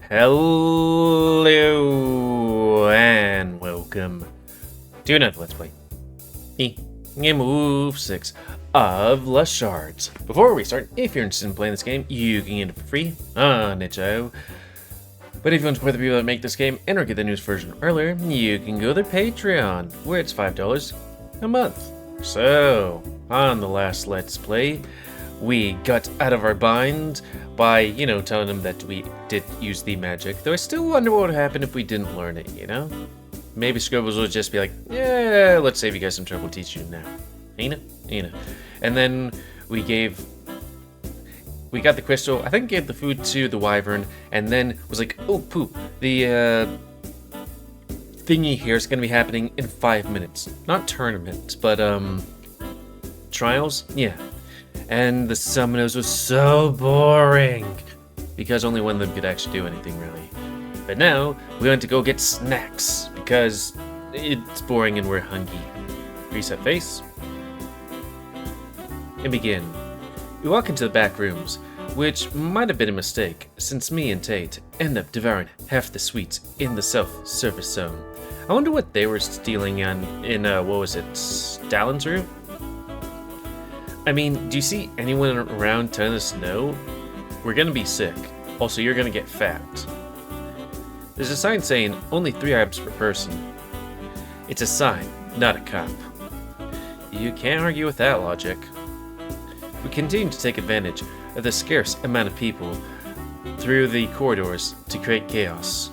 Hello and welcome to another Let's Play GamerWolfSix of the Shards. Before we start, if you're interested in playing this game, you can get it for free on itch.io. But if you want to support the people that make this game and or get the news version earlier, you can go to their Patreon, where it's $5 a month. So, on the last Let's Play, we got out of our bind by, telling them that we did use the magic. Though I still wonder what would happen if we didn't learn it, Maybe Scribbles would just be like, yeah, let's save you guys some trouble teaching you now. And then we got the crystal, I think gave the food to the wyvern, and then was like, oh poop, the thingy here is going to be happening in 5 minutes. Not tournaments, but trials? Yeah. And the summoners was so boring, because only one of them could actually do anything, really. But now, we want to go get snacks, because it's boring and we're hungry. Reset face. And begin. We walk into the back rooms, which might have been a mistake, since me and Tate end up devouring half the sweets in the self-service zone. I wonder what they were stealing in Stalin's room? I mean, do you see anyone around telling us no? We're gonna be sick. Also, you're gonna get fat. There's a sign saying only 3 items per person. It's a sign, not a cop. You can't argue with that logic. We continue to take advantage of the scarce amount of people through the corridors to create chaos.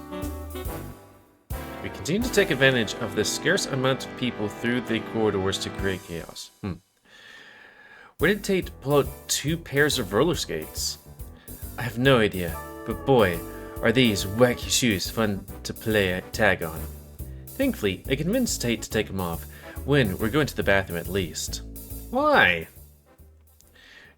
We continue to take advantage of the scarce amount of people through the corridors to create chaos. Where did Tate pull out 2 pairs of roller skates? I have no idea, but boy, are these wacky shoes fun to play tag on. Thankfully, I convinced Tate to take them off when we're going to the bathroom at least. Why?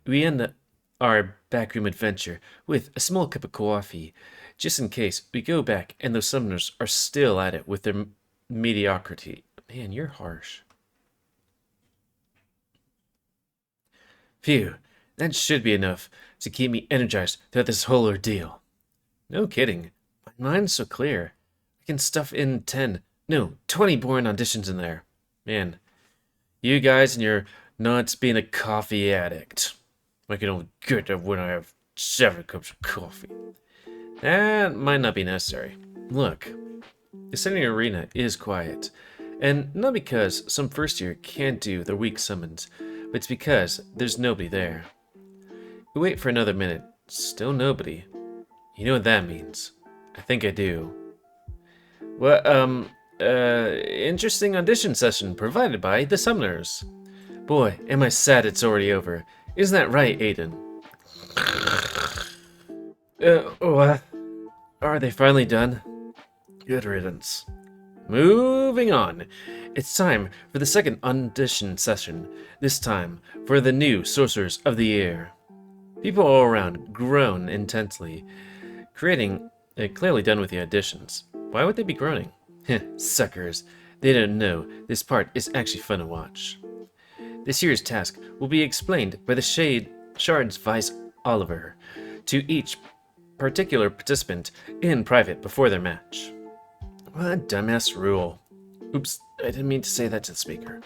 We end our backroom adventure with a small cup of coffee, just in case we go back and those summoners are still at it with their mediocrity. Man, you're harsh. Phew, that should be enough to keep me energized throughout this whole ordeal. No kidding, my mind's so clear. I can stuff in 20 boring auditions in there. Man, you guys and your nuts being a coffee addict. I can only get that when I have 7 cups of coffee. That might not be necessary. Look, the center arena is quiet, and not because some first year can't do their weak summons, but it's because there's nobody there. We wait for another minute. Still nobody. You know what that means. I think I do. Well, interesting audition session provided by the summoners. Boy, am I sad it's already over. Isn't that right, Aiden? What? Are they finally done? Good riddance. Moving on. It's time for the second audition session, this time for the new Sorcerers of the Air. People all around groan intensely, clearly done with the auditions. Why would they be groaning? Suckers. They don't know this part is actually fun to watch. This year's task will be explained by the Shards Vice Oliver to each particular participant in private before their match. What a dumbass rule. Oops, I didn't mean to say that to the speaker.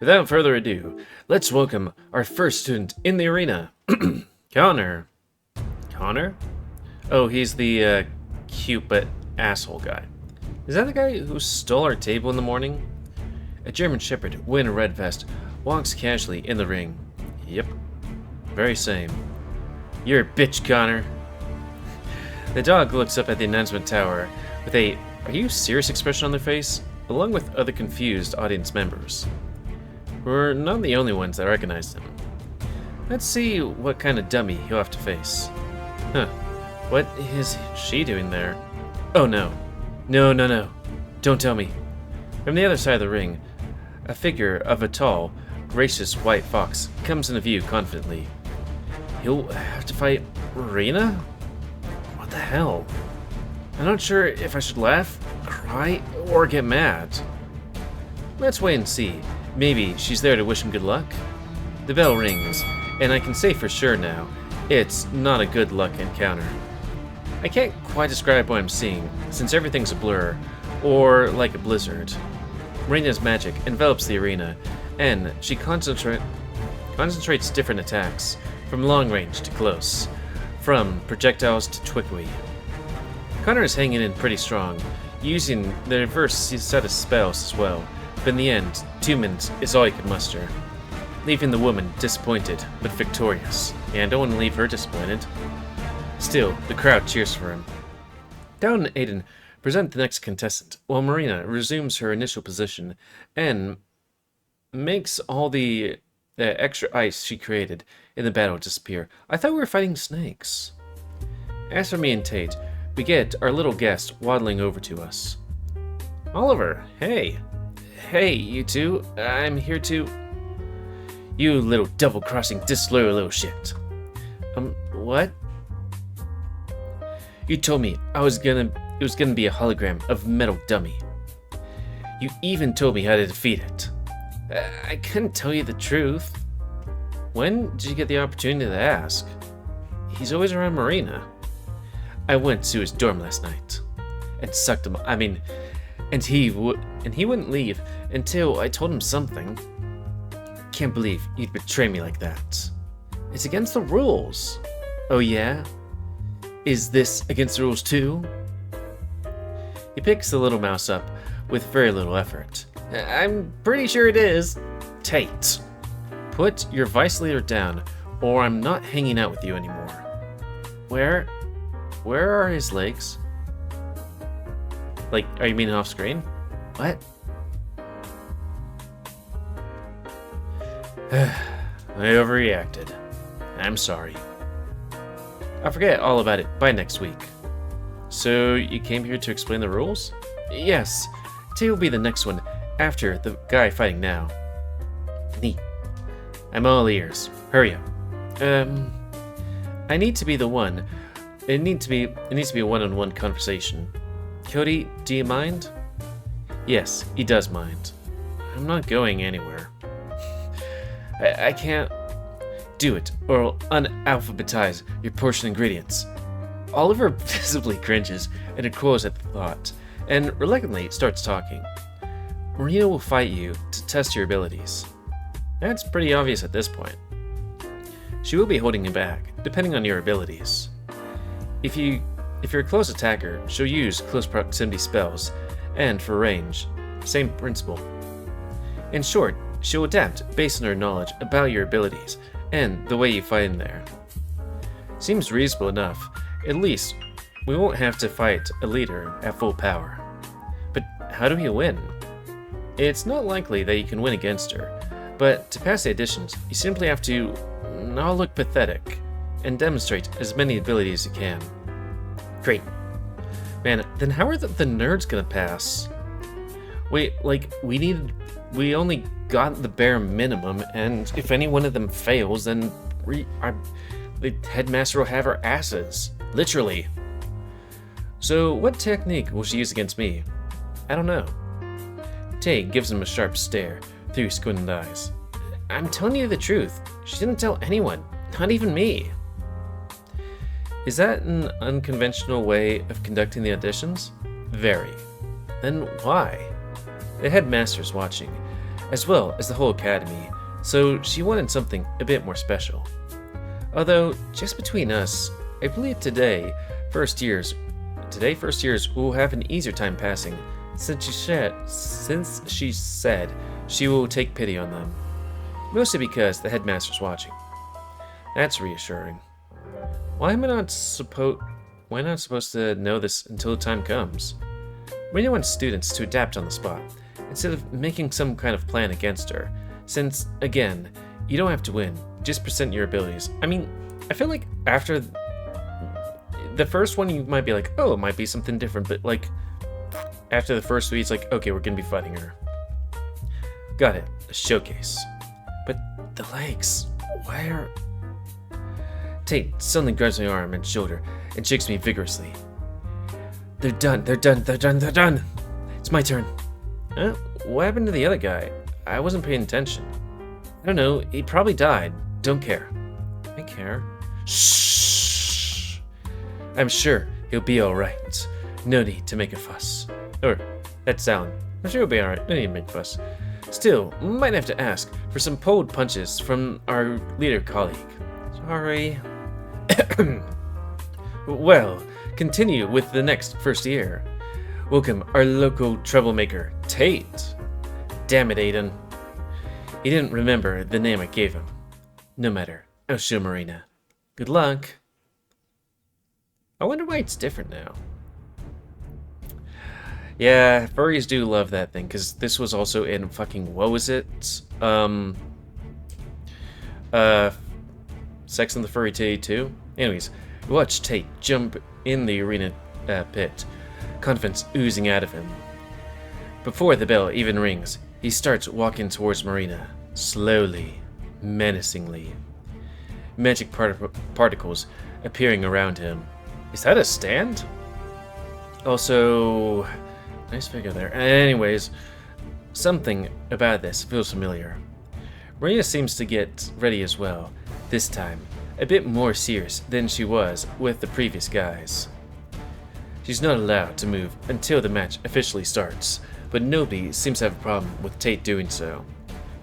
Without further ado, let's welcome our first student in the arena, Connor. Connor? Oh, he's the cute but asshole guy. Is that the guy who stole our table in the morning? A German Shepherd wearing a red vest walks casually in the ring. Yep, very same. You're a bitch, Connor. The dog looks up at the announcement tower with a "Are you serious?" expression on their face, along with other confused audience members. We're not the only ones that recognize him. Let's see what kind of dummy he'll have to face. Huh. What is she doing there? Oh no. No. Don't tell me. From the other side of the ring, a figure of a tall, gracious white fox comes into view confidently. He'll have to fight Rena? What the hell? I'm not sure if I should laugh, cry, or get mad. Let's wait and see. Maybe she's there to wish him good luck? The bell rings, and I can say for sure now, it's not a good luck encounter. I can't quite describe what I'm seeing, since everything's a blur, or like a blizzard. Marina's magic envelops the arena, and she concentrates different attacks, from long range to close, from projectiles to twickery. Connor is hanging in pretty strong, using the reverse set of spells as well, but in the end, 2 minutes is all he could muster, leaving the woman disappointed but victorious. And I don't want to leave her disappointed. Still, the crowd cheers for him. Down and Aiden present the next contestant, while Marina resumes her initial position and makes all the extra ice she created in the battle disappear. I thought we were fighting snakes. As for me and Tate, we get our little guest waddling over to us. Oliver, hey. Hey, you two. I'm here to... You little double-crossing, disloyal little shit. What? You told me it was gonna be a hologram of Metal Dummy. You even told me how to defeat it. I couldn't tell you the truth. When did you get the opportunity to ask? He's always around Marina. I went to his dorm last night and sucked him. And he wouldn't leave until I told him something. Can't believe you'd betray me like that. It's against the rules. Oh yeah? Is this against the rules too? He picks the little mouse up with very little effort. I'm pretty sure it is. Tate, put your vice leader down, or I'm not hanging out with you anymore. Where are his legs? Like, are you meaning off screen? What? I overreacted. I'm sorry. I'll forget all about it by next week. So, you came here to explain the rules? Yes. Tay will be the next one, after the guy fighting now. Neat. I'm all ears. Hurry up. I need to be the one. It needs to be a one-on-one conversation. Cody, do you mind? Yes, he does mind. I'm not going anywhere. I can't do it, or I'll unalphabetize your portion ingredients. Oliver visibly cringes and recoils at the thought, and reluctantly starts talking. Marina will fight you to test your abilities. That's pretty obvious at this point. She will be holding you back, depending on your abilities. If you're a close attacker, she'll use close proximity spells, and for range, same principle. In short, she'll adapt based on her knowledge about your abilities and the way you fight in there. Seems reasonable enough. At least, we won't have to fight a leader at full power. But how do we win? It's not likely that you can win against her, but to pass the auditions, you simply have to not look pathetic and demonstrate as many abilities as you can. Great. Man, then how are the nerds gonna pass? Wait, like, we only got the bare minimum, and if any one of them fails, then the headmaster will have our asses. Literally. So, what technique will she use against me? I don't know. Tay gives him a sharp stare through squinted eyes. I'm telling you the truth. She didn't tell anyone, not even me. Is that an unconventional way of conducting the auditions? Very. Then why? The headmaster's watching, as well as the whole academy, so she wanted something a bit more special. Although, just between us, I believe today first years will have an easier time passing, since she said she will take pity on them. Mostly because the headmaster's watching. That's reassuring. Why am I not supposed to know this until the time comes? We want students to adapt on the spot, instead of making some kind of plan against her, since, again, you don't have to win, just present your abilities. I mean, I feel like after the first one you might be like, oh, it might be something different, but like, after the first week, it's like, okay, we're gonna be fighting her. Got it, a showcase. But the legs, where? Tate suddenly grabs my arm and shoulder and shakes me vigorously. They're done. It's my turn. What happened to the other guy? I wasn't paying attention. I don't know, he probably died. Don't care. I care. Shh. I'm sure He'll be alright. No need to make a fuss. Or, that sound. I'm sure he'll be alright. No need to make a fuss. Still, might have to ask for some pulled punches from our leader colleague. Sorry. Well, continue with the next first year. Welcome our local troublemaker, Tate. Damn it, Aiden. He didn't remember the name I gave him. No matter, I'll show Marina. Good luck. I wonder why it's different now. Yeah, furries do love that thing, because this was also in fucking, what was it? Sex and the Furry Titty 2? Anyways, watch Tate jump in the arena pit, confidence oozing out of him. Before the bell even rings, he starts walking towards Marina, slowly, menacingly. Magic particles appearing around him. Is that a stand? Also, nice figure there. Anyways, something about this feels familiar. Marina seems to get ready as well, this time a bit more serious than she was with the previous guys. She's not allowed to move until the match officially starts, but nobody seems to have a problem with Tate doing so.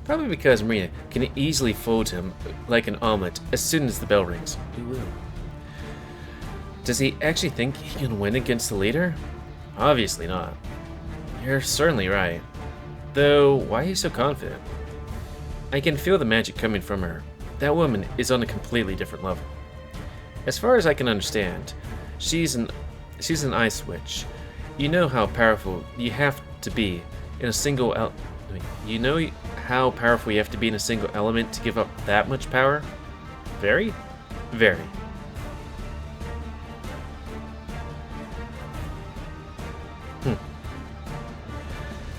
Probably because Marina can easily fold him like an omelet as soon as the bell rings. He will. Does he actually think he can win against the leader? Obviously not. You're certainly right. Though, why are you so confident? I can feel the magic coming from her. That woman is on a completely different level. As far as I can understand, she's an ice witch. You know how powerful you have to be in a single you know how powerful you have to be in a single element to give up that much power? Very? Very.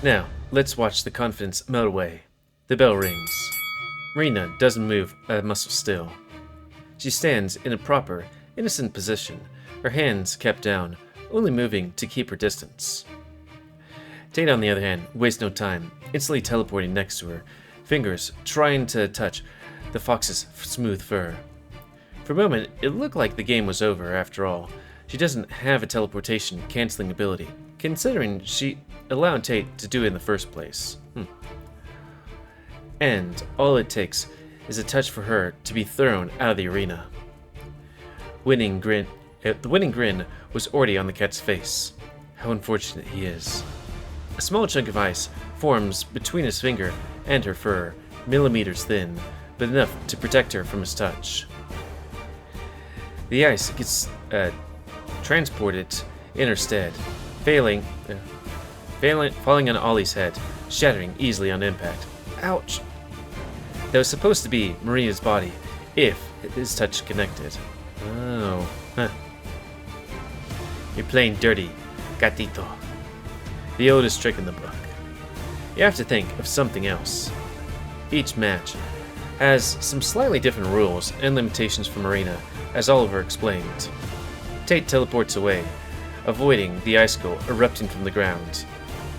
Now, let's watch the confidence melt away. The bell rings. Marina doesn't move a muscle still. She stands in a proper, innocent position, her hands kept down, only moving to keep her distance. Tate, on the other hand, wastes no time, instantly teleporting next to her, fingers trying to touch the fox's smooth fur. For a moment, it looked like the game was over after all. She doesn't have a teleportation canceling ability, considering she allowed Tate to do it in the first place. And all it takes is a touch for her to be thrown out of the arena. The winning grin was already on the cat's face. How unfortunate he is. A small chunk of ice forms between his finger and her fur, millimeters thin, but enough to protect her from his touch. The ice gets transported in her stead, falling on Ollie's head, shattering easily on impact. Ouch! That was supposed to be Marina's body, if his touch connected. Oh, huh. You're playing dirty, gatito. The oldest trick in the book. You have to think of something else. Each match has some slightly different rules and limitations for Marina, as Oliver explained. Tate teleports away, avoiding the icicle erupting from the ground.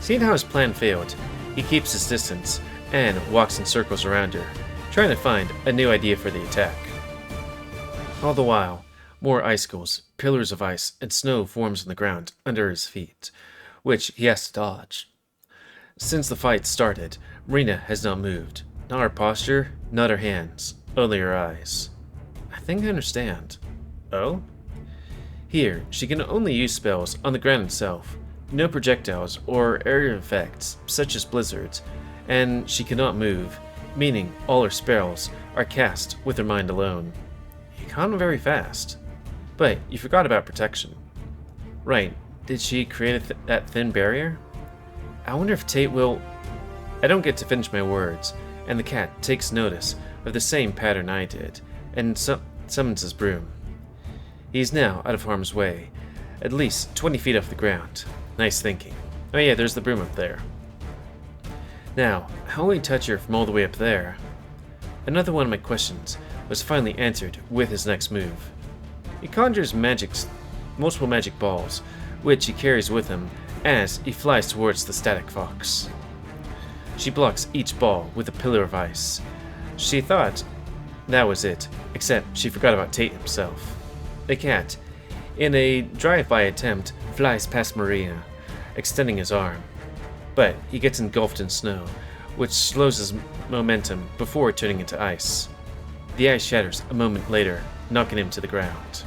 Seeing how his plan failed, he keeps his distance and walks in circles around her, trying to find a new idea for the attack. All the while, more icicles, pillars of ice, and snow forms on the ground under his feet, which he has to dodge. Since the fight started, Marina has not moved. Not her posture, not her hands, only her eyes. I think I understand. Oh? Here, she can only use spells on the ground itself, no projectiles or area effects, such as blizzards, and she cannot move, meaning all her spells are cast with her mind alone. You can't very fast. But you forgot about protection. Right, did she create that thin barrier? I wonder if Tate will... I don't get to finish my words, and the cat takes notice of the same pattern I did, and summons his broom. He is now out of harm's way, at least 20 feet off the ground. Nice thinking. Oh yeah, there's the broom up there. Now, how will he touch her from all the way up there? Another one of my questions was finally answered with his next move. He conjures multiple magic balls, which he carries with him as he flies towards the static fox. She blocks each ball with a pillar of ice. She thought that was it, except she forgot about Tate himself. The cat, in a drive-by attempt, flies past Marina, extending his arm. But he gets engulfed in snow, which slows his momentum before turning into ice. The ice shatters a moment later, knocking him to the ground.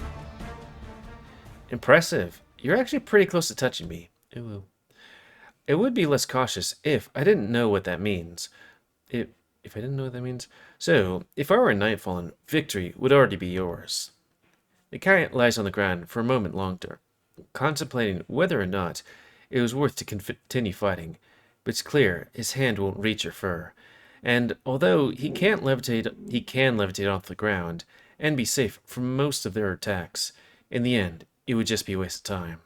Impressive. You're actually pretty close to touching me. Ooh. It would be less cautious if I didn't know what that means. If I didn't know what that means? So, if I were in Nightfallen, victory would already be yours. The cat lies on the ground for a moment longer, contemplating whether or not it was worth to continue fighting, but it's clear his hand won't reach her fur, and although he can levitate off the ground and be safe from most of their attacks, in the end, it would just be a waste of time.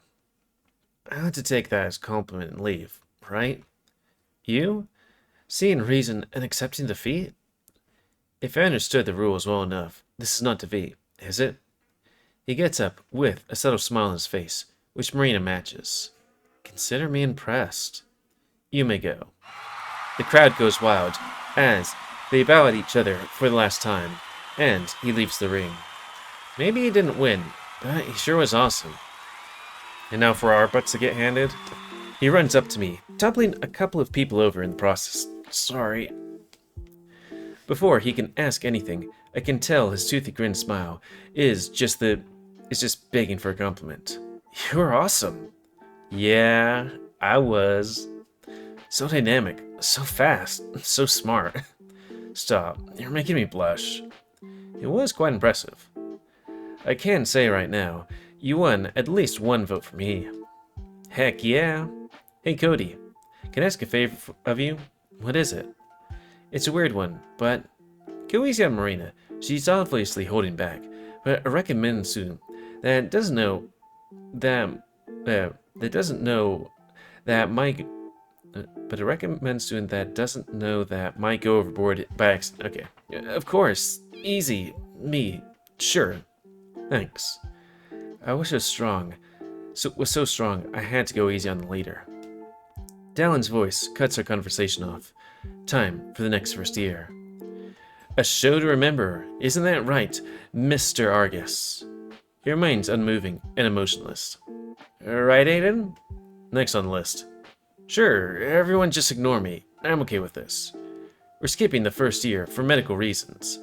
I had to take that as a compliment and leave, right? You? Seeing reason and accepting defeat? If I understood the rules well enough, this is not defeat, is it? He gets up with a subtle smile on his face, which Marina matches. Consider me impressed. You may go. The crowd goes wild as they bow at each other for the last time, and he leaves the ring. Maybe he didn't win, but he sure was awesome. And now for our butts to get handed. He runs up to me, toppling a couple of people over in the process. Sorry. Before he can ask anything, I can tell his toothy grin smile is just begging for a compliment. You're awesome. Yeah, I was. So dynamic, so fast, so smart. Stop, you're making me blush. It was quite impressive. I can say right now, you won at least one vote for me. Heck yeah. Hey Cody, can I ask a favor of you? What is it? It's a weird one, but go easy on Marina. She's obviously holding back, but I recommend soon that doesn't know that might go overboard by accident. Okay, of course, easy, me, sure, thanks. I wish it was so strong I had to go easy on the leader. Dallin's voice cuts our conversation off. Time for the next first year. A show to remember, isn't that right, Mr. Argus? He remains unmoving and emotionless. Right, Aiden? Next on the list. Sure, everyone just ignore me. I'm okay with this. We're skipping the first year for medical reasons.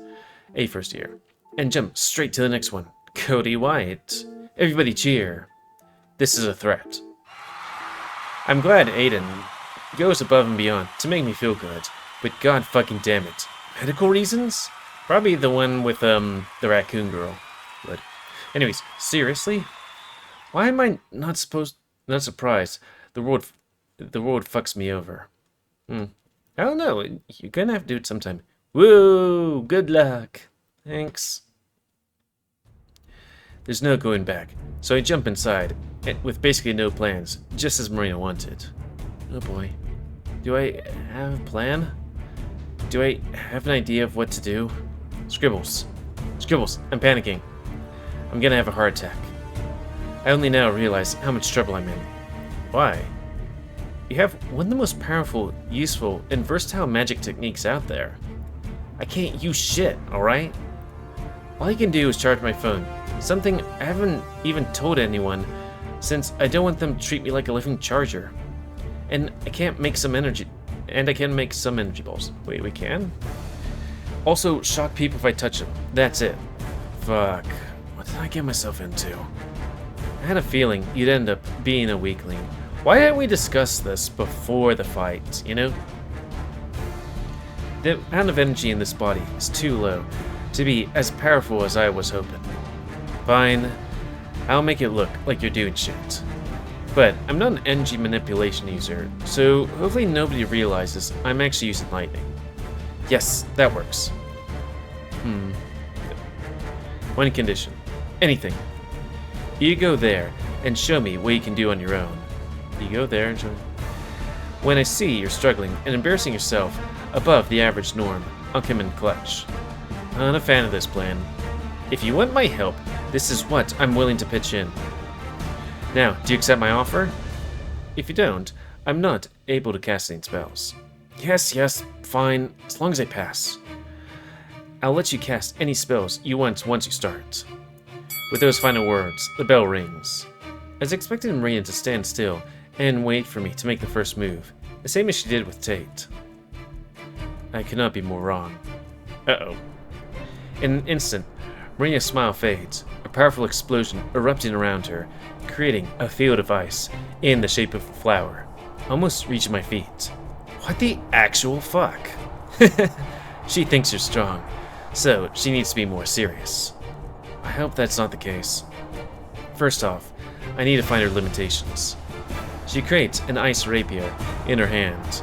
A first year. And jump straight to the next one. Cody White. Everybody cheer. This is a threat. I'm glad Aiden goes above and beyond to make me feel good, but god fucking damn it. Medical reasons? Probably the one with, the raccoon girl. But anyways, seriously? Why am I not surprised the world fucks me over? I don't know, you're gonna have to do it sometime. Woo! Good luck! Thanks. There's no going back, so I jump inside, with basically no plans, just as Marina wanted. Oh boy. Do I have a plan? Do I have an idea of what to do? Scribbles. Scribbles, I'm panicking. I'm gonna have a heart attack. I only now realize how much trouble I'm in. Why? You have one of the most powerful, useful, and versatile magic techniques out there. I can't use shit, alright? All I can do is charge my phone, something I haven't even told anyone since I don't want them to treat me like a living charger. And I can make some energy balls. Wait, we can? Also, shock people if I touch them. That's it. Fuck. What did I get myself into? I had a feeling you'd end up being a weakling. Why didn't we discuss this before the fight, you know? The amount of energy in this body is too low to be as powerful as I was hoping. Fine. I'll make it look like you're doing shit. But I'm not an energy manipulation user, so hopefully nobody realizes I'm actually using lightning. Yes, that works. One condition. Anything. You go there and show me what you can do on your own. You go there and show me. When I see you're struggling and embarrassing yourself above the average norm, I'll come in clutch. I'm not a fan of this plan. If you want my help, this is what I'm willing to pitch in. Now, do you accept my offer? If you don't, I'm not able to cast any spells. Yes, fine, as long as I pass. I'll let you cast any spells you want once you start. With those final words, the bell rings. I was expecting Marina to stand still and wait for me to make the first move, the same as she did with Tate. I could not be more wrong. Uh-oh. In an instant, Marina's smile fades, a powerful explosion erupting around her, creating a field of ice in the shape of a flower, almost reaching my feet. What the actual fuck? She thinks you're strong, so she needs to be more serious. I hope that's not the case. First off, I need to find her limitations. She creates an ice rapier in her hand.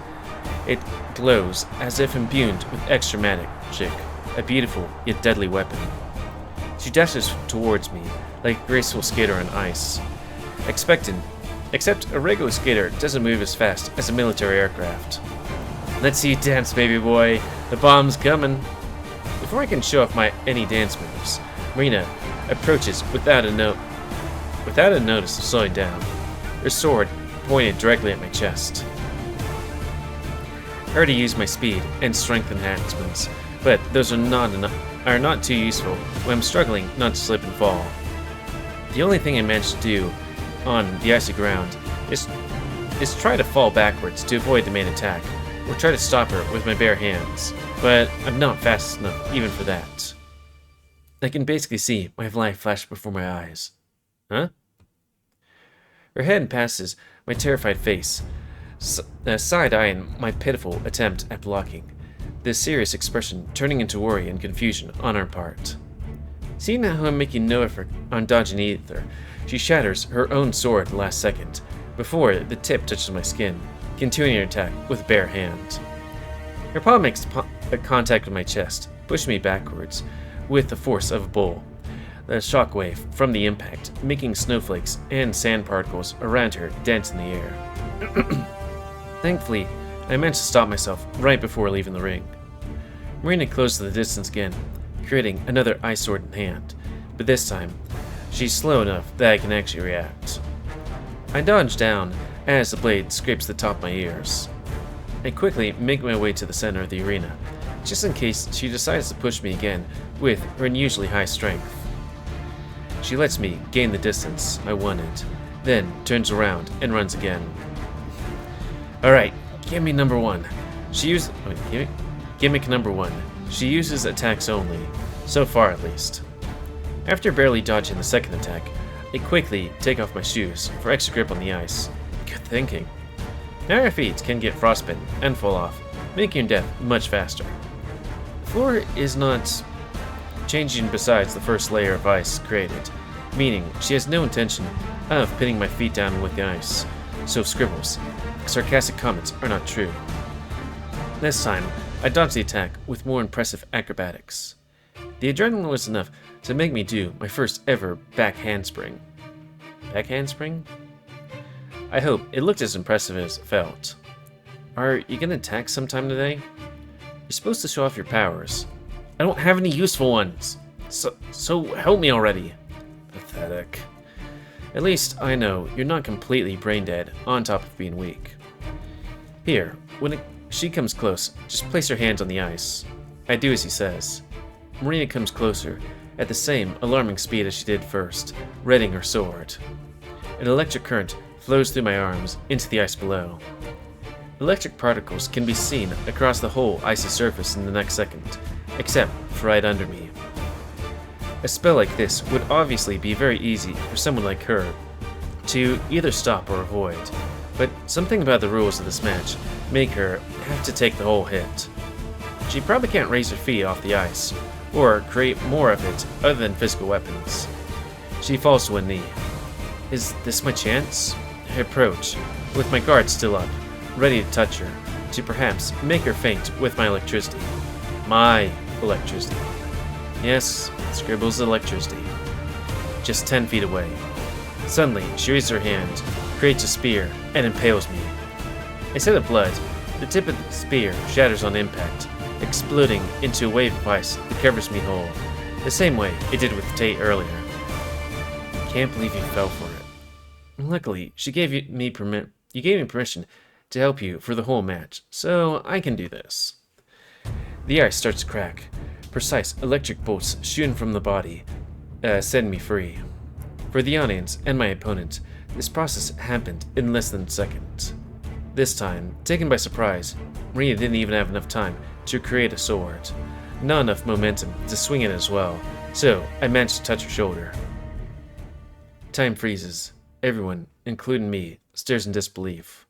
It glows as if imbued with extra magic, a beautiful yet deadly weapon. She dashes towards me like a graceful skater on ice. Except a regular skater doesn't move as fast as a military aircraft. Let's see you dance, baby boy. The bomb's coming. Before I can show off my any dance moves, Marina approaches without a notice of slowing down, her sword pointed directly at my chest. I already used my speed and strength enhancements, but those are not too useful when I'm struggling not to slip and fall. The only thing I managed to do on the icy ground is try to fall backwards to avoid the main attack, or try to stop her with my bare hands, but I'm not fast enough even for that. I can basically see my life flash before my eyes. Huh? Her head passes my terrified face, side-eyeing my pitiful attempt at blocking, this serious expression turning into worry and confusion on her part. Seeing how I'm making no effort on dodging either, she shatters her own sword the last second, before the tip touches my skin, continuing her attack with bare hand. Her paw makes contact with my chest, pushing me backwards with the force of a bull. The shockwave from the impact making snowflakes and sand particles around her dance in the air. Thankfully, I managed to stop myself right before leaving the ring. Marina closes the distance again, creating another ice sword in hand, but this time, she's slow enough that I can actually react. I dodge down as the blade scrapes the top of my ears. I quickly make my way to the center of the arena, just in case she decides to push me again with her unusually high strength. She lets me gain the distance I wanted, then turns around and runs again. Alright, give me number one. Gimmick number one. She uses attacks only, so far at least. After barely dodging the second attack, I quickly take off my shoes for extra grip on the ice. Good thinking. Now your feet can get frostbitten and fall off, making your death much faster. The floor is not changing besides the first layer of ice created, meaning she has no intention of pinning my feet down with the ice, so scribbles, sarcastic comments are not true. This time, I dodged the attack with more impressive acrobatics. The adrenaline was enough to make me do my first ever back handspring. Back handspring? I hope it looked as impressive as it felt. Are you gonna attack sometime today? You're supposed to show off your powers. I don't have any useful ones. So help me already. Pathetic. At least I know you're not completely brain dead on top of being weak. Here, when she comes close, just place your hands on the ice. I do as he says. Marina comes closer, at the same alarming speed as she did first, readying her sword. An electric current flows through my arms into the ice below. Electric particles can be seen across the whole icy surface in the next second, except for right under me. A spell like this would obviously be very easy for someone like her to either stop or avoid, but something about the rules of this match make her have to take the whole hit. She probably can't raise her feet off the ice, or create more of it other than physical weapons. She falls to a knee. Is this my chance? I approach, with my guard still up, ready to touch her, to perhaps make her faint with my electricity. My electricity. Yes, Scribble's electricity. Just 10 feet away. Suddenly, she raises her hand, creates a spear, and impales me. Instead of blood, the tip of the spear shatters on impact, exploding into a wave of ice that covers me whole, the same way it did with Tate earlier. Can't believe you fell for it. Luckily, you gave me permission to help you for the whole match, so I can do this. The ice starts to crack, precise electric bolts shooting from the body, set me free. For the audience and my opponent, this process happened in less than seconds. This time, taken by surprise, Marina didn't even have enough time to create a sword. Not enough momentum to swing it as well, so I managed to touch her shoulder. Time freezes. Everyone, including me, stares in disbelief.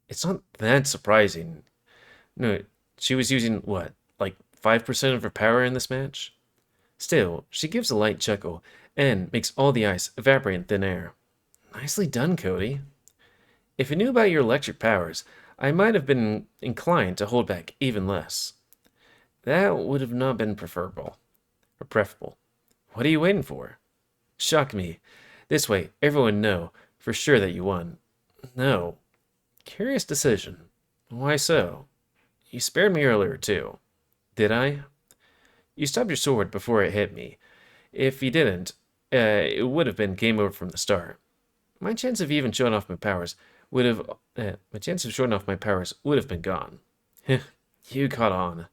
It's not that surprising. No, she was using, what, like 5% of her power in this match? Still, she gives a light chuckle and makes all the ice evaporate in thin air. Nicely done, Cody. If I knew about your electric powers, I might have been inclined to hold back even less. That would have not been preferable. Or preferable. What are you waiting for? Shock me. This way, everyone know for sure that you won. No. Curious decision. Why so? You spared me earlier, too. Did I? You stopped your sword before it hit me. If you didn't, it would have been game over from the start. My chance of even showing off my powers would have been gone. You caught on.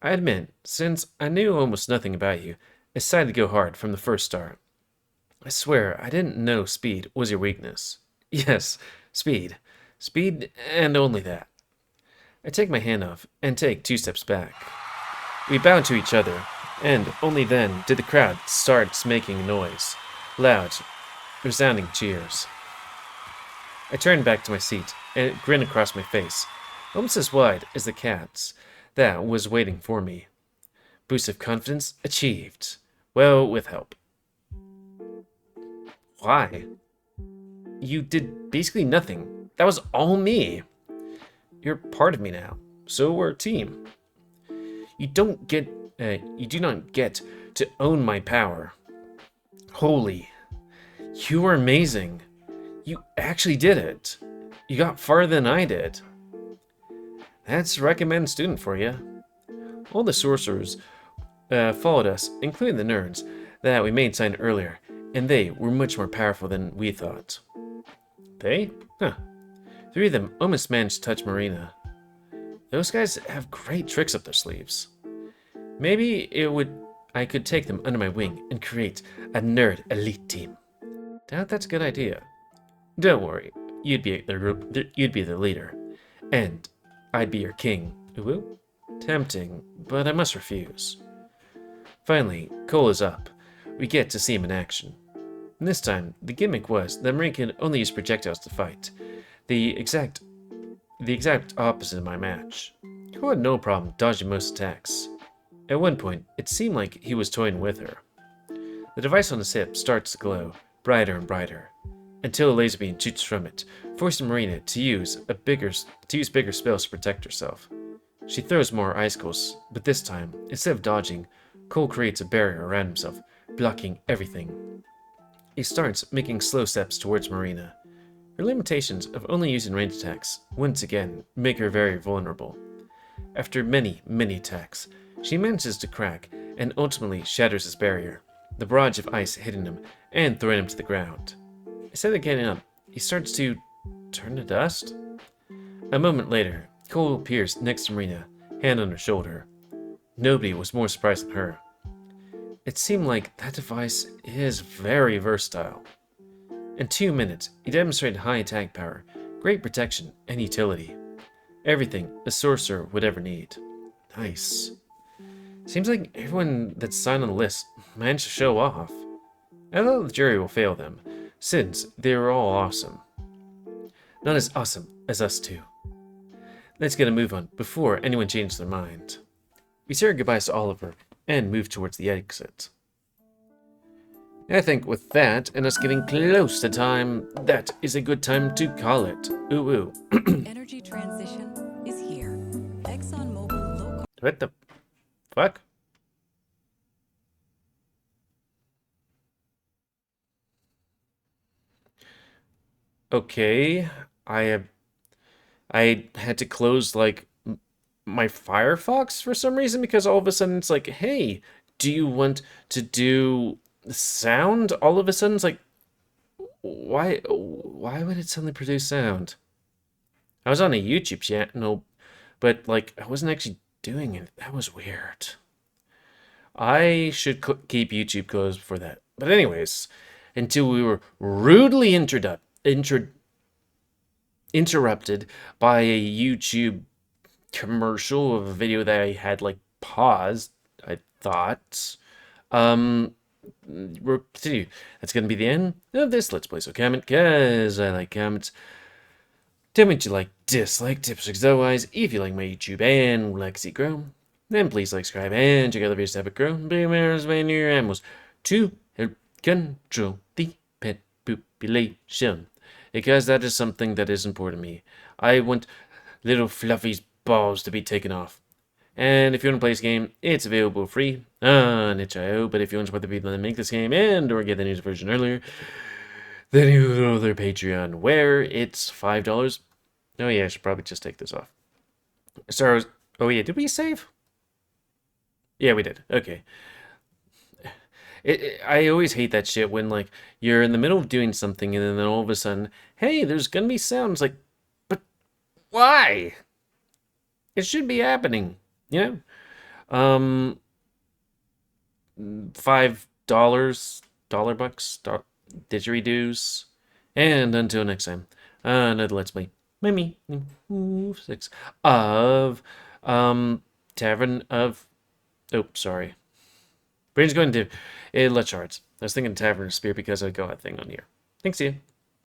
I admit, since I knew almost nothing about you, I decided to go hard from the first start. I swear, I didn't know speed was your weakness. Yes, speed. Speed and only that. I take my hand off and take 2 steps back. We bow to each other, and only then did the crowd start making noise. Loud, resounding cheers. I turned back to my seat, and a grin across my face, almost as wide as the cat's, that was waiting for me. Boost of confidence achieved. Well, with help. Why? You did basically nothing. That was all me. You're part of me now, so we're a team. You do not get to own my power. Holy, you were amazing. You actually did it. You got farther than I did. That's a recommended student for you. All the sorcerers followed us, including the nerds that we made sign earlier, and they were much more powerful than we thought. They? Huh. 3 of them almost managed to touch Marina. Those guys have great tricks up their sleeves. Maybe I could take them under my wing and create a nerd elite team. Doubt that's a good idea. Don't worry, you'd be the leader, and I'd be your king. Ooh, tempting, but I must refuse. Finally, Cole is up. We get to see him in action. And this time, the gimmick was that Marine could only use projectiles to fight. The exact opposite of my match. Cole had no problem dodging most attacks. At one point, it seemed like he was toying with her. The device on his hip starts to glow, brighter and brighter, until a laser beam shoots from it, forcing Marina to use bigger spells to protect herself. She throws more icicles, but this time, instead of dodging, Cole creates a barrier around himself, blocking everything. He starts making slow steps towards Marina. Her limitations of only using ranged attacks once again make her very vulnerable. After many, many attacks, she manages to crack and ultimately shatters his barrier, the barrage of ice hitting him and throwing him to the ground. Instead of getting up, he starts to turn to dust. A moment later, Cole appears next to Marina, hand on her shoulder. Nobody was more surprised than her. It seemed like that device is very versatile. In 2 minutes, he demonstrated high attack power, great protection, and utility. Everything a sorcerer would ever need. Nice. Seems like everyone that's signed on the list managed to show off. I thought the jury will fail them, since they were all awesome. Not as awesome as us two. Let's get a move on before anyone changes their mind. We say our goodbyes to Oliver and move towards the exit. I think with that, and us getting close to time, that is a good time to call it. Ooh, ooh. Energy transition is here. ExxonMobil low. What the fuck? Okay, I had to close like my Firefox for some reason because all of a sudden it's like, hey, do you want to do sound? All of a sudden it's like, why would it suddenly produce sound? I was on a YouTube channel, but like I wasn't actually doing it. That was weird. I should keep YouTube closed for that. But anyways, until we were rudely interrupted by a YouTube commercial of a video that I had like paused, I thought. We'll continue. That's gonna be the end of this Let's Play. So comment, cause I like comments. Tell me what you like, dislike, tips, tricks, otherwise. If you like my YouTube and would like to see it grow, then please like, subscribe, and check out the videos to help it grow. Be members of your animals to help control the pet population. Because that is something that is important to me. I want little Fluffy's balls to be taken off. And if you want to play this game, it's available free on itch.io. But if you want to support the people that make this game and or get the news version earlier, then you go to their Patreon, where it's $5. Oh yeah, I should probably just take this off. So, oh yeah, did we save? Yeah, we did. Okay. I always hate that shit when like you're in the middle of doing something and then all of a sudden, hey, there's gonna be sounds. Like, but why? It should be happening, you know. $5, $bucks, didgeridoos, and until next time, another Let's Play by me, GamerWolfSix, of Tavern of. Oh, sorry. Brain's going to Shards. I was thinking Tavern of Spear because I got that thing on here. Thanks, you.